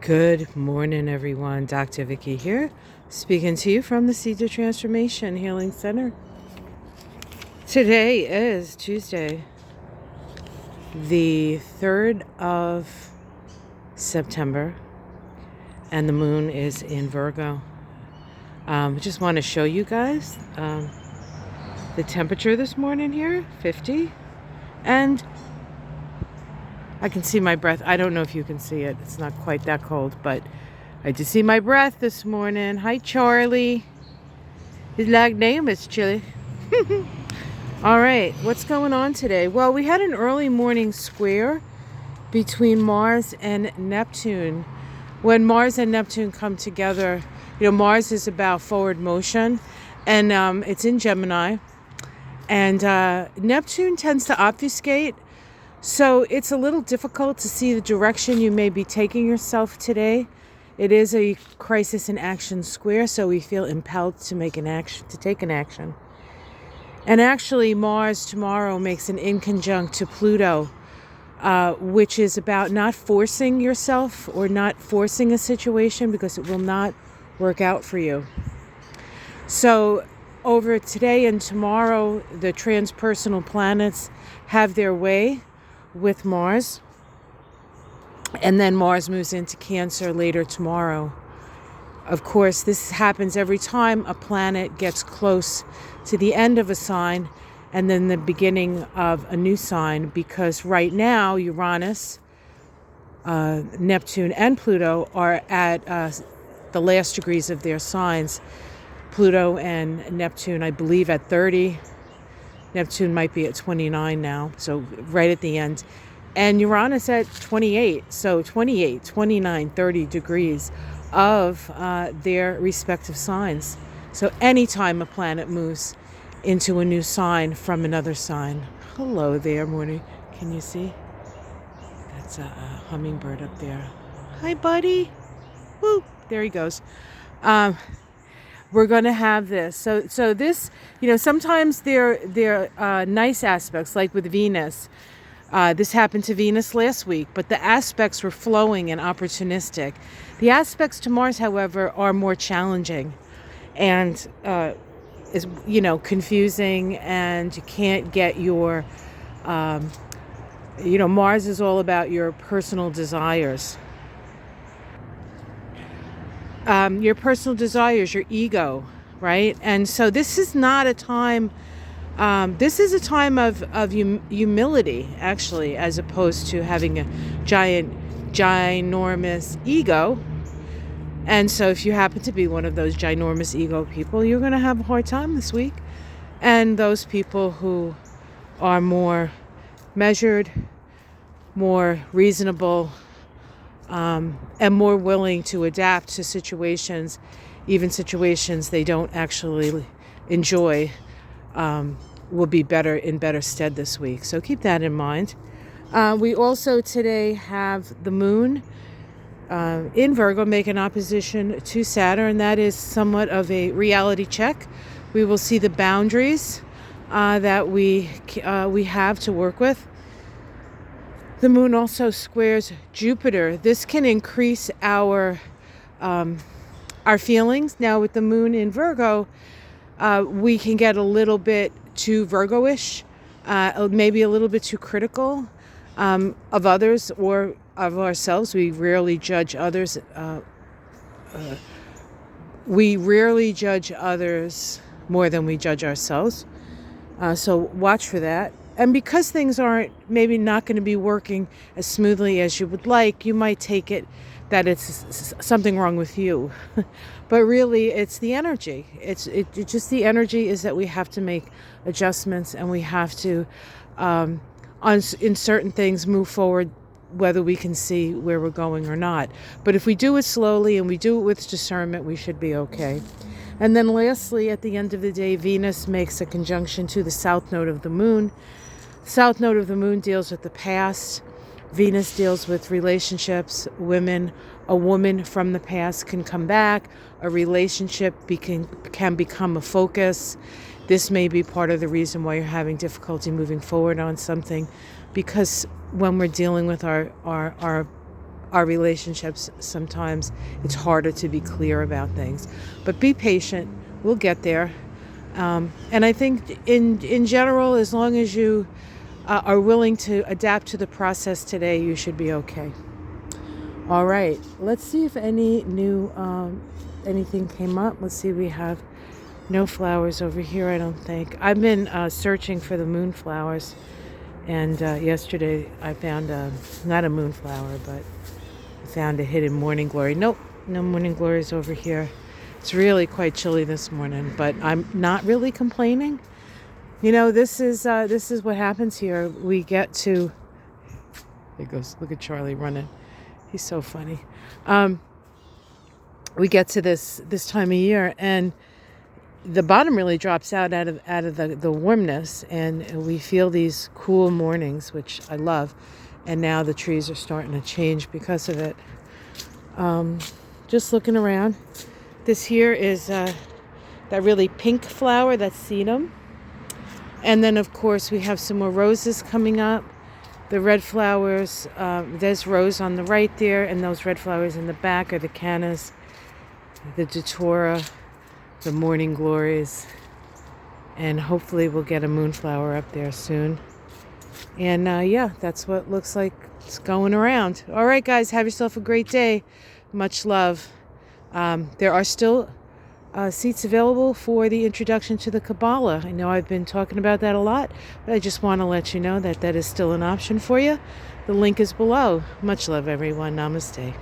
Good morning, everyone. Dr. Vicky here, speaking to you from the Seeds of Transformation Healing Center. Today is Tuesday, the 3rd of September, and the moon is in Virgo. I just want to show you guys the temperature this morning here, 50, and I can see my breath. I don't know if you can see it. It's not quite that cold, but I did see my breath this morning. Hi, Charlie. His last name is Chili. All right, what's going on today? Well, we had an early morning square between Mars and Neptune. When Mars and Neptune come together, Mars is about forward motion, and it's in Gemini. And Neptune tends to obfuscate. So it's a little difficult to see the direction you may be taking yourself today. It is a crisis in action square, so we feel impelled to take an action. And actually, Mars tomorrow makes an inconjunct to Pluto, which is about not forcing yourself or not forcing a situation because it will not work out for you. So over today and tomorrow, the transpersonal planets have their way with Mars, and then Mars moves into Cancer later tomorrow. Of course, this happens every time a planet gets close to the end of a sign and then the beginning of a new sign, because right now Uranus, Neptune, and Pluto are at the last degrees of their signs. Pluto and Neptune, I believe, at 30. Neptune might be at 29 now, so right at the end. And Uranus at 28, so 28, 29, 30 degrees of their respective signs. So anytime a planet moves into a new sign from another sign. Hello there, morning. Can you see? That's a hummingbird up there. Hi, buddy. Woo, there he goes. We're going to have this. So this, sometimes they're nice aspects, like with Venus. This happened to Venus last week, but the aspects were flowing and opportunistic. The aspects to Mars, however, are more challenging and is confusing, and you can't get your Mars is all about your personal desires. Your personal desires, your ego, right? And so this is not a time, this is a time of humility, actually, as opposed to having a ginormous ego. And so if you happen to be one of those ginormous ego people, you're going to have a hard time this week. And those people who are more measured, more reasonable, and more willing to adapt to situations, even situations they don't actually enjoy, will be in better stead this week. So keep that in mind. We also today have the moon in Virgo make an opposition to Saturn. That is somewhat of a reality check. We will see the boundaries that we have to work with. The moon also squares Jupiter. This can increase our feelings. Now with the moon in Virgo, we can get a little bit too Virgo-ish, maybe a little bit too critical of others or of ourselves. We rarely judge others. We rarely judge others more than we judge ourselves. So watch for that. And because things aren't maybe not going to be working as smoothly as you would like, you might take it that it's something wrong with you. But really, it's the energy. It's just the energy is that we have to make adjustments, and we have to, in certain things, move forward, whether we can see where we're going or not. But if we do it slowly and we do it with discernment, we should be okay. And then lastly, at the end of the day, Venus makes a conjunction to the south node of the moon. South node of the moon deals with the past. Venus deals with relationships, women. A woman from the past can come back. A relationship can become a focus. This may be part of the reason why you're having difficulty moving forward on something, because when we're dealing with our our relationships, sometimes it's harder to be clear about things. But be patient. We'll get there. And I think in general, as long as you are willing to adapt to the process today, you should be okay. All right, let's see if any new anything came up. Let's see, we have no flowers over here, I don't think. I've been searching for the moonflowers, and yesterday I found not a moonflower, but I found a hidden morning glory. Nope, no morning glories over here. It's really quite chilly this morning, but I'm not really complaining. You know, this is what happens here. We get to, there goes, look at Charlie running. He's so funny. We get to this time of year, and the bottom really drops out of the warmness, and we feel these cool mornings, which I love. And now the trees are starting to change because of it. Just looking around. This here is that really pink flower, that's sedum. And then, of course, we have some more roses coming up. The red flowers, there's rose on the right there, and those red flowers in the back are the cannas, the datura, the morning glories. And hopefully we'll get a moonflower up there soon. And yeah, that's what looks like it's going around. All right, guys, have yourself a great day. Much love. There are still seats available for the introduction to the Kabbalah. I know I've been talking about that a lot, but I just want to let you know that that is still an option for you. The link is below. Much love, everyone. Namaste.